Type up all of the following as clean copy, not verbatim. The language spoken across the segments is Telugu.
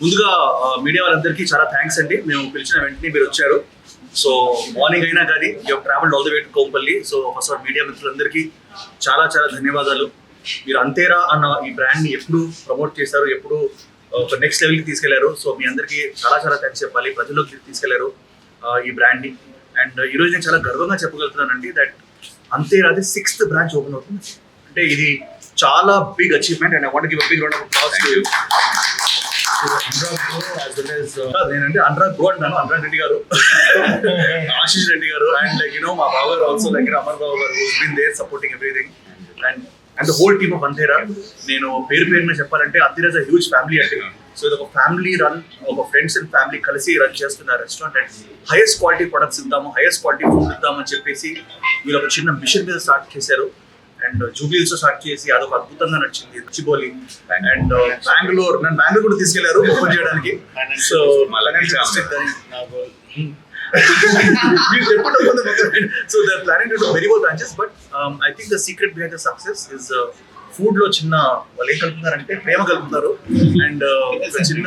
ముందుగా మీడియా వాళ్ళందరికీ చాలా థ్యాంక్స్ అండి. మేము పిలిచిన వెంటనే మీరు వచ్చారు. సో మార్నింగ్ అయినా కానీ you travelled all the way to Kompally. So first all media మిత్రులందరికీ చాలా చాలా ధన్యవాదాలు. మీరు అంతేరా అన్న ఈ బ్రాండ్ని ఎప్పుడు ప్రమోట్ చేశారు, ఎప్పుడు ఒక నెక్స్ట్ లెవెల్కి తీసుకెళ్లారు. సో మీ అందరికీ చాలా చాలా థ్యాంక్స్ చెప్పాలి. ప్రజల్లోకి తీసుకెళ్లారు ఈ బ్రాండ్ని. అండ్ ఈరోజు నేను చాలా గర్వంగా చెప్పగలుగుతున్నానండి దట్ అంతేరాది 6th బ్రాంచ్ ఓపెన్ అవుతుంది. అంటే ఇది చాలా big achievement and I want give a big round of applause to నేనంటే అనురాగ్ బ్రో అంటాను, అనురాగ్ రెడ్డి గారు, ఆశీష్ రెడ్డి గారు, అండ్ లైక్ మా బావ గారు also like Amar Babu garu who's been there supporting everything and the whole team of Antera. నేను పేరున చెప్పాలంటే Antera is a huge family అంటే. సో ఇది ఒక ఫ్యామిలీ రన్, ఒక ఫ్రెండ్స్ అండ్ ఫ్యామిలీ కలిసి రన్ చేస్తున్న restaurant and highest quality products ఇద్దాము, హైయెస్ట్ క్వాలిటీ ఫుడ్ ఇద్దామని చెప్పేసి మీరు ఒక చిన్న మిషన్ మీద స్టార్ట్ చేశారు. అండ్ జూబ్లీహిల్స్ స్టార్ట్ చేసి అదొక అద్భుతంగా నడిచింది చిబోలి. అండ్ బెంగళూరు, నన్ను బెంగళూరు కూడా తీసుకెళ్లారు ఓపెన్ చేయడానికి. So so they're planning to do very more branches, but I think the secret behind the success is food లో చిన్న వాళ్ళు ఏం కలుపుతున్నారంటే ప్రేమ కలుపుతారు. అండ్ చిన్న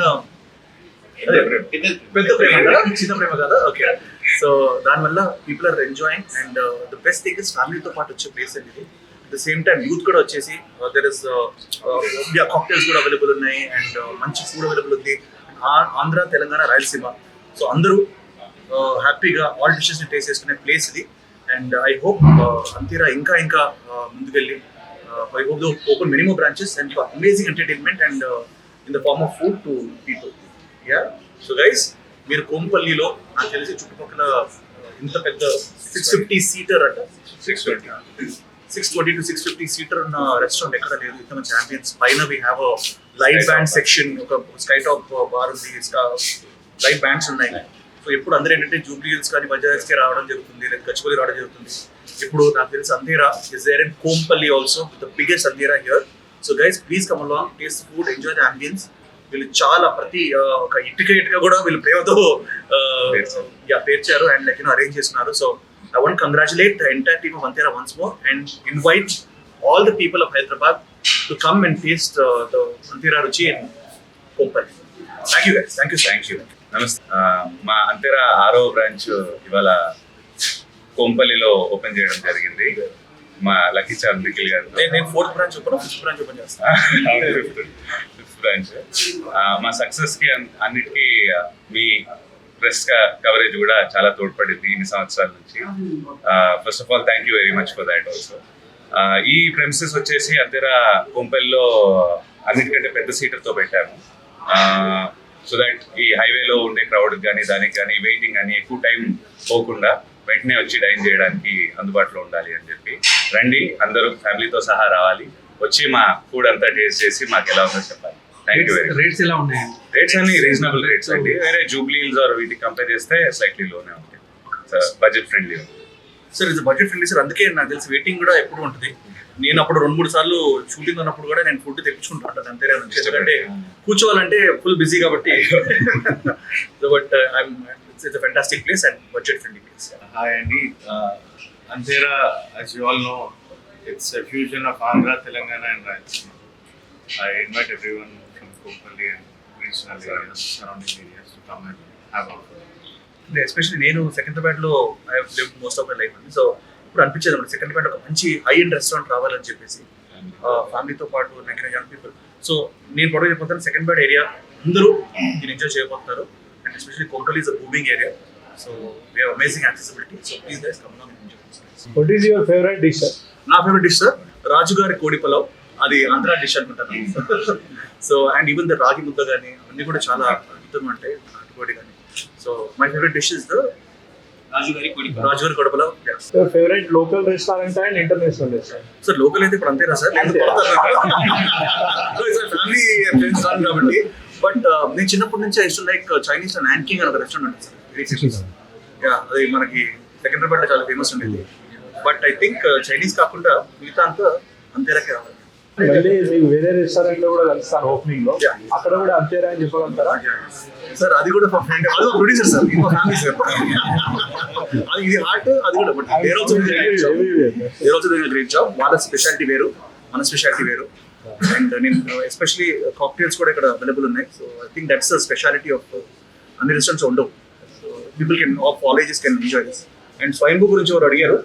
పెద్ద ప్రేమ కదా, చిన్న ప్రేమ కదా. ఓకే, సో దానివల్ల people are enjoying and the best thing is ఫ్యామిలీతో పాటు వచ్చే ప్లేస్ అండి ఇది. At the same time youth కూడా వచ్చేసి దర్ ఇస్ కాక్టైల్స్ కూడా అవైలబుల్ ఉన్నాయి అండ్ మంచి ఫుడ్ అవైలబుల్ ఉంది. ఆంధ్ర, తెలంగాణ, రాయలసీమ, సో అందరూ హ్యాపీగా ఆల్ డిషెస్ని టేస్ట్ చేసుకునే ప్లేస్ ఇది. అండ్ ఐ హోప్ అంతేరా ఇంకా ఇంకా ముందుకెళ్ళి I hope the open many more branches and amazing entertainment and in the farm of food to people. Yeah, so guys మీరు కోంపల్లిలో నాకు తెలిసి చుట్టుపక్కల ఇంత పెద్ద 650 సీటర్ అట, 620 to 650 సీటర్ ఉన్న రెస్టారెంట్ ఎక్కడ లేదు. ఇంత మంచి ఛాంపియన్స్ పైన we have a live band section, ఒక స్కై టాప్ బార్ ఉంది, లైవ్ బ్యాండ్స్ ఉన్నాయి. సో ఎప్పుడు అందరూ ఏంటంటే జూబ్లీహిల్స్ కానీ బజాజ్కి రావడం జరుగుతుంది, లేదా గచ్చిబౌలి రావడం జరుగుతుంది. ఇప్పుడు నాకు తెలిసి Antera is there in Kompally also, the biggest Antera here. So guys please come along, taste food, enjoy the ambience. వీళ్ళు చాలా ప్రతి ఒక ఇటుక కూడా వీళ్ళు ప్రేమతో పేర్చారు అండ్ లైక్ అరేంజ్ చేస్తున్నారు. సో I want to congratulate the entire team of Antera once more and invite all the people of Hyderabad to come and taste the Antera Ruchi in Kompalli. Thank you guys. Thank you. నమస్తే. మా అంతేరా 6వ బ్రాంచ్ ఇవాళ కోంపల్లిలో ఓపెన్ చేయడం జరిగింది. మా లక్కీ చాంద్ నిఖిల్ గారు. నేను 4th branch open, 5th branch open చేస్తాను. 5th branch. మా సక్సెస్ కి అన్నిటికీ మీ ప్రెస్ కవరేజ్ కూడా చాలా తోడ్పడింది ఇన్ని సంవత్సరాల నుంచి. First of all thank you very much for that also. ఈ ప్రెమిసెస్ వచ్చేసి అంతేరా కోంపల్లిలో అన్నిటికంటే పెద్ద సీటర్తో పెట్టాము. సో దట్ ఈ హైవేలో ఉండే క్రౌడ్ కానీ దానికి కానీ వెయిటింగ్ కానీ ఎక్కువ టైం పోకుండా వెంటనే వచ్చి డైన్ చేయడానికి అందుబాటులో ఉండాలి అని చెప్పి. రండి, అందరూ ఫ్యామిలీతో సహా రావాలి, వచ్చి మా ఫుడ్ అంతా టేస్ట్ చేసి మాకు ఎలా ఉందో చెప్పాలి. Thank you very much. Rates ఎలా ఉన్నాయి? రేట్స్ అన్ని రీజనబుల్ రేట్స్ అండి. వేరే జూబ్లీహిల్స్ ఆర్ వీటికి కంపేర్ చేస్తే స్లైట్లీ లోనే ఉంటాయి. Budget friendly sir. ఇది బడ్జెట్ ఫ్రెండ్లీ సార్, అందుకే నాకు తెలిసి వెయిటింగ్ కూడా ఎప్పుడు ఉంటుంది. నేను అప్పుడు 2-3 సార్లు షూటింగ్ ఉన్నప్పుడు కూడా నేను ఫుడ్ తెప్పించుకుంటూ ఉంటాను అంతేరా నుంచి, ఎందుకంటే కూర్చోవాలంటే ఫుల్ బిజీ కాబట్టి. But it's a fantastic place and budget friendly place. Hi అండి. అంతేరా, as you all know, it's a fusion of Andhra, Telangana and Rayalaseema. I invite everyone from Kompalli and regional areas, surrounding areas to come and have our food. Especially నేను సెకండ్రాబాద్లో I have lived most of my life అండి. సో ఇప్పుడు అనిపించేది అన్నమాట సెకండ్రాబాద్ ఒక మంచి హై ఎండ్ రెస్టారెంట్ రావాలని చెప్పేసి ఫ్యామిలీతో పాటు నాకు యంగ్ పీపుల్. సో నేను పొడవ చెప్పిపోతాను సెకండ్రాబాద్ ఏరియా అందరూ దీన్ని ఎంజాయ్ చేయబోతున్నారు and especially Kompally is a booming area. So we have amazing accessibility. So please guys come on and enjoy. What is your favorite dish, sir? నా ఫేవరెట్ డిష్ సార్ రాజుగారి కోడి పలావ్. అది ఆంధ్ర డిష్ అనుకుంటాను. సో అండ్ ఈవెన్ ద రాగి ముద్ద కానీ అన్నీ కూడా చాలా అద్భుతంగా ఉంటాయి, నాటుకోడి కానీ. So my favourite dish is the రాజుగారి కోడి pulao. Your favorite local restaurant and international restaurant? Sir local అయితే ఇప్పుడు అంతేనా సార్, ఫ్యామిలీ ఫ్రెండ్స్ రాను కాబట్టి. బట్ నేను చిన్నప్పటి నుంచి I used to like Chinese లో నాన్కింగ్ అని ఒక రెస్టారెంట్ ఉంటుంది సార్, వెరీ ఫేమస్. యా, అది మనకి సెకండ్రాబాద్ లో చాలా ఫేమస్ ఉండేది. బట్ ఐ థింక్ చైనీస్ కాకుండా మిగతా అంతా అంతేరాకే రావాలి. మళ్ళీ మీకు వేరే రెస్టారెంట్ లో కూడా కలుస్తాను ఓపెనింగ్ లో, అక్కడ కూడా అంతేరా అని చెప్పగలుగుతారా? సార్ అది కూడా మా ఫ్రెండ్, అది మా ప్రొడ్యూసర్ సార్, ఇది మా ఫ్యామిలీ సార్. అది ఇది ఆర్ట్, అది కూడా but there also doing great job. వాళ్ళ స్పెషాలిటీ వేరు, మన స్పెషాలిటీ వేరు. అండ్ నేను ఎస్పెషలీ కాక్టైల్స్ కూడా ఇక్కడ అవైలబుల్ ఉన్నాయి. So I think that's the speciality of అన్ని రెస్టారెంట్స్ ఉండవు. So people can of all ages can enjoy this. And స్వయంభూ గురించి ఎవరు అడిగారు.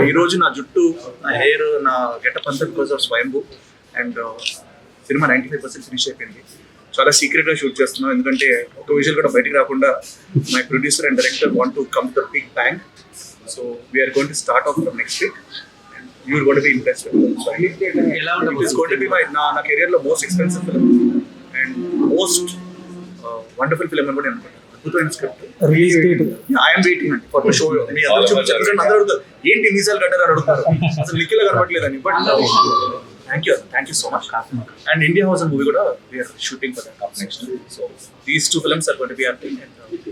ఈ రోజు నా జుట్టు, నా హెయిర్, నా గెటప్ అంతా because of Swayambhu. And cinema 95% finish అయిపోయింది. చాలా సీక్రెట్ గా షూట్ చేస్తున్నాం, ఎందుకంటే ఒక విజువల్ కూడా బయటకు రాకుండా my producer and director want to come to the big bang. So we're going to start off from next week. You are going to be impressed with it. So it is going to be my na career lo most expensive film and most wonderful film అని కూడా నేను అనుకుంటున్నాను. అద్భుతమైన script. Release date I am waiting అండి for the show. మీ అందరూ చూపించారు, అందరూ అడుగుతారు ఏంటి మీసాలు కట్టారు అని అడుగుతారు, అసలు లిక్కిలో కనపడలేదని. But thank you so much. And India house movie కూడా we are shooting for that next. So these two films are going to be our thing. And